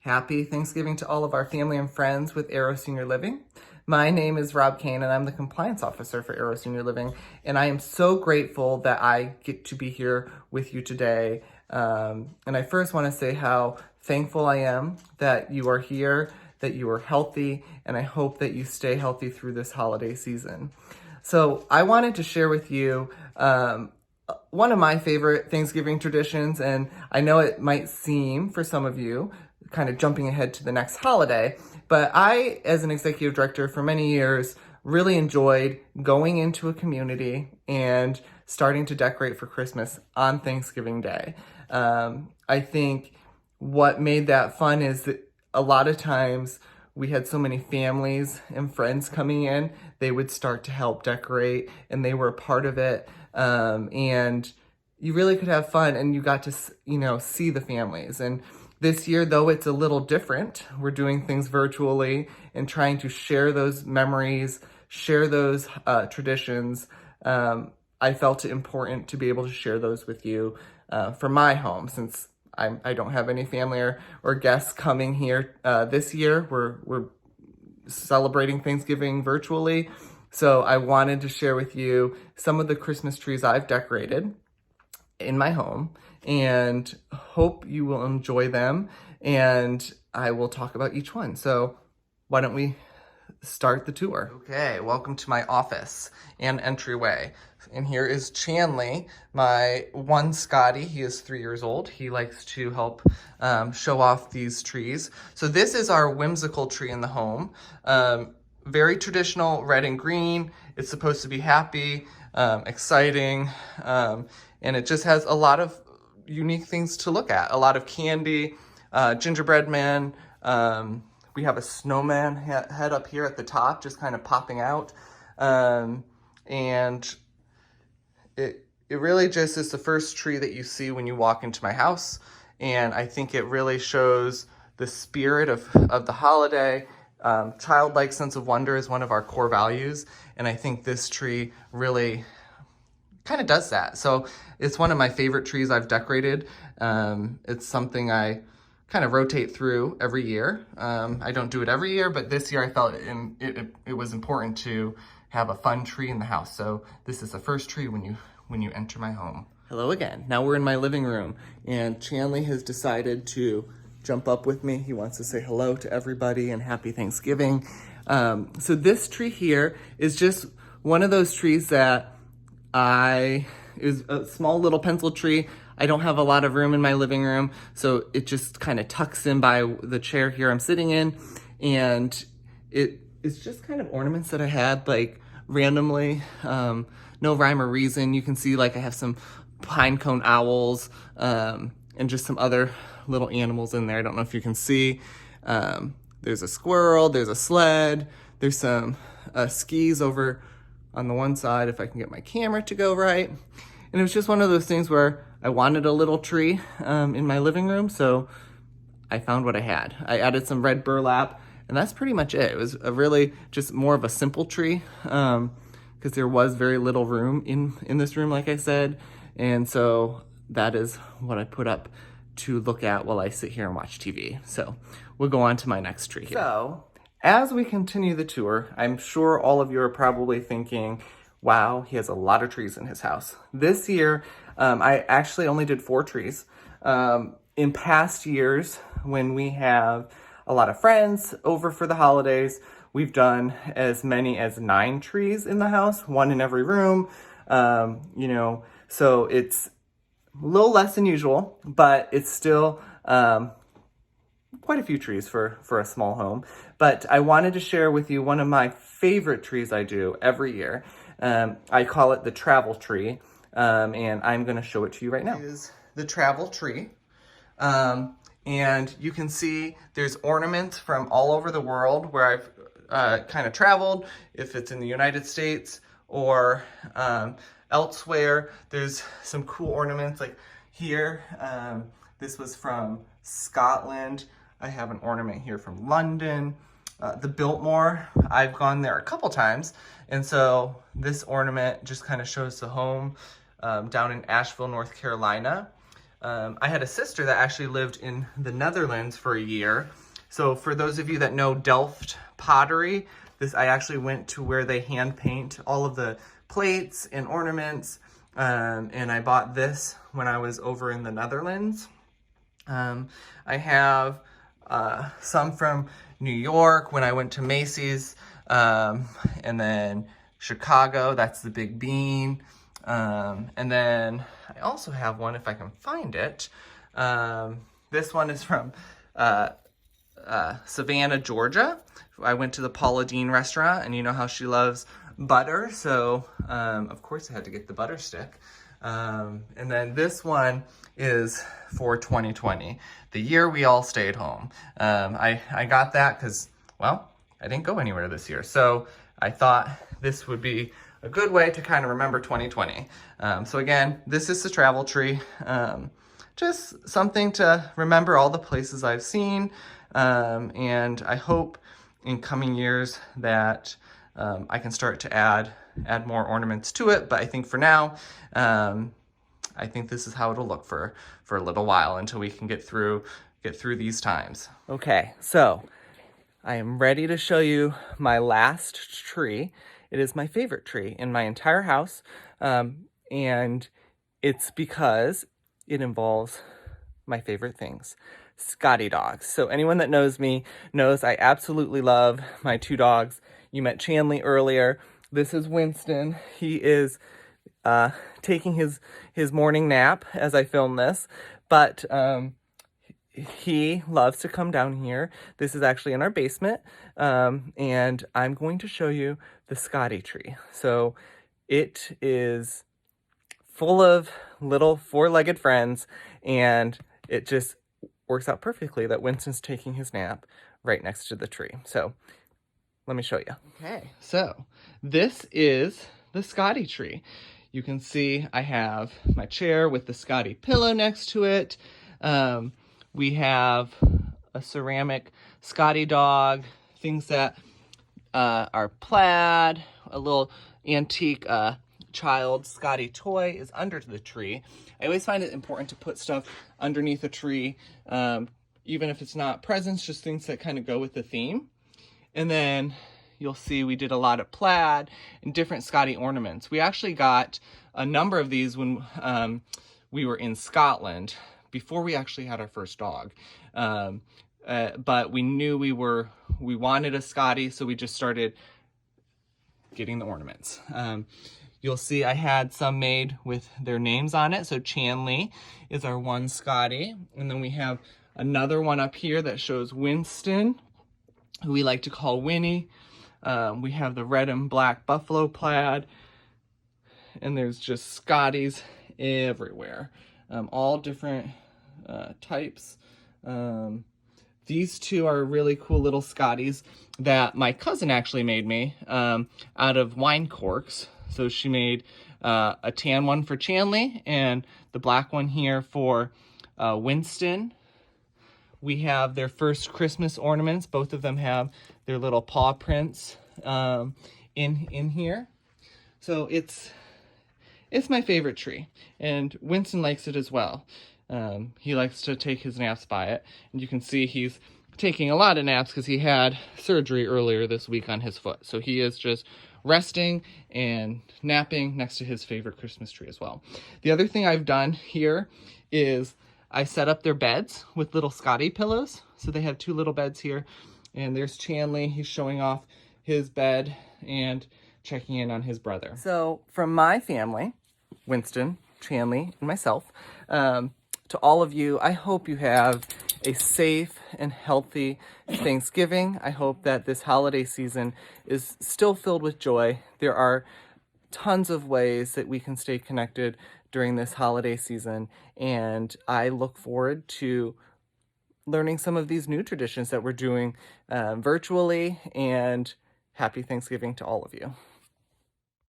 Happy Thanksgiving to all of our family and friends with Arrow Senior Living. My name is Rob Cain, and I'm the compliance officer for Arrow Senior Living. And I am so grateful that I get to be here with you today. And I first want to say how thankful I am that you are here, that you are healthy, and I hope that you stay healthy through this holiday season. So I wanted to share with you one of my favorite Thanksgiving traditions, and I know it might seem for some of you kind of jumping ahead to the next holiday, but I, as an executive director for many years, really enjoyed going into a community and starting to decorate for Christmas on Thanksgiving Day. I think what made that fun is that a lot of times we had so many families and friends coming in, they would start to help decorate and they were a part of it. And you really could have fun and you got to, see the families. And this year, though it's a little different, we're doing things virtually and trying to share those memories, share those traditions. I felt it important to be able to share those with you from my home, since I don't have any family or guests coming here this year. We're celebrating Thanksgiving virtually. So I wanted to share with you some of the Christmas trees I've decorated in my home and hope you will enjoy them. And I will talk about each one. So why don't we start the tour? Okay, welcome to my office and entryway. And here is Chanley, my one Scotty. He is 3 years old. He likes to help show off these trees. So this is our whimsical tree in the home. Very traditional, red and green. It's supposed to be happy, exciting, and it just has a lot of unique things to look at. A lot of candy, gingerbread man. We have a snowman head up here at the top, just kind of popping out. And it really just is the first tree that you see when you walk into my house. And I think it really shows the spirit of the holiday. Childlike sense of wonder is one of our core values. And I think this tree really kind of does that. So it's one of my favorite trees I've decorated. It's something I kind of rotate through every year. I don't do it every year, but this year I felt it was important to have a fun tree in the house. So this is the first tree when you enter my home. Hello again. Now we're in my living room, and Chanley has decided to jump up with me. He wants to say hello to everybody and happy Thanksgiving. So this tree here is just one of those trees that is a small little pencil tree. I don't have a lot of room in my living room, so it just kind of tucks in by the chair here I'm sitting in. And it's just kind of ornaments that I had like randomly, no rhyme or reason. You can see like I have some pine cone owls, and just some other little animals in there. I don't know if you can see. There's a squirrel, there's a sled, there's some skis over on the one side, if I can get my camera to go right. And it was just one of those things where I wanted a little tree in my living room, so I found what I had. I added some red burlap, and that's pretty much it. It was a really just more of a simple tree, because there was very little room in this room, like I said. And so that is what I put up to look at while I sit here and watch TV. So we'll go on to my next tree here. So as we continue the tour, I'm sure all of you are probably thinking, wow, he has a lot of trees in his house. This year, I actually only did 4 trees. In past years, when we have a lot of friends over for the holidays, we've done as many as 9 trees in the house, 1 in every room. So it's a little less than usual, but it's still quite a few trees for a small home. But I wanted to share with you one of my favorite trees I do every year. I call it the travel tree, and I'm going to show it to you right now. This is the travel tree, and you can see there's ornaments from all over the world where I've kind of traveled, if it's in the United States or elsewhere. There's some cool ornaments like here. This was from Scotland. I have an ornament here from London. The Biltmore, I've gone there a couple times, and so this ornament just kind of shows the home down in Asheville, North Carolina. I had a sister that actually lived in the Netherlands for a year. So for those of you that know Delft pottery, I actually went to where they hand paint all of the plates and ornaments. And I bought this when I was over in the Netherlands. I have some from New York when I went to Macy's, and then Chicago, that's the big bean. And then I also have one, if I can find it. This one is from Savannah, Georgia. I went to the Paula Deen restaurant, and you know how she loves butter, so of course I had to get the butter stick. And then this one is for 2020, the year we all stayed home. I got that because, well, I didn't go anywhere this year, so I thought this would be a good way to kind of remember 2020. So again, this is the travel tree. Just something to remember all the places I've seen, and I hope in coming years that I can start to add more ornaments to it. But I think for now, I think this is how it'll look for a little while until we can get through these times. Okay, so I am ready to show you my last tree. It is my favorite tree in my entire house, and it's because it involves my favorite things, Scotty dogs. So anyone that knows me knows I absolutely love my two dogs. You met Chanley earlier. This is Winston. He is taking his morning nap as I film this, but he loves to come down here. This is actually in our basement, and I'm going to show you the Scotty tree. So it is full of little four-legged friends, and it just works out perfectly that Winston's taking his nap right next to the tree. So let me show you. Okay, so this is the Scotty tree. You can see I have my chair with the Scotty pillow next to it. We have a ceramic Scotty dog, things that are plaid, a little antique child Scotty toy is under the tree. I always find it important to put stuff underneath a tree, even if it's not presents, just things that kind of go with the theme. And then you'll see we did a lot of plaid and different Scotty ornaments. We actually got a number of these when we were in Scotland, before we actually had our first dog. But we knew we wanted a Scotty, so we just started getting the ornaments. You'll see I had some made with their names on it. So Chanley is our one Scotty. And then we have another one up here that shows Winston, who we like to call Winnie. We have the red and black buffalo plaid. And there's just Scotties everywhere. All different types. These two are really cool little Scotties that my cousin actually made me out of wine corks. So she made a tan one for Chanley and the black one here for Winston. We have their first Christmas ornaments. Both of them have their little paw prints in here. So it's my favorite tree, and Winston likes it as well. He likes to take his naps by it, and you can see he's taking a lot of naps because he had surgery earlier this week on his foot. So he is just resting and napping next to his favorite Christmas tree as well. The other thing I've done here is I set up their beds with little Scotty pillows. So they have two little beds here, and there's Chanley. He's showing off his bed and checking in on his brother. So from my family, Winston, Chanley, and myself, to all of you, I hope you have a safe and healthy Thanksgiving. I hope that this holiday season is still filled with joy. There are tons of ways that we can stay connected during this holiday season, and I look forward to learning some of these new traditions that we're doing virtually, and happy Thanksgiving to all of you.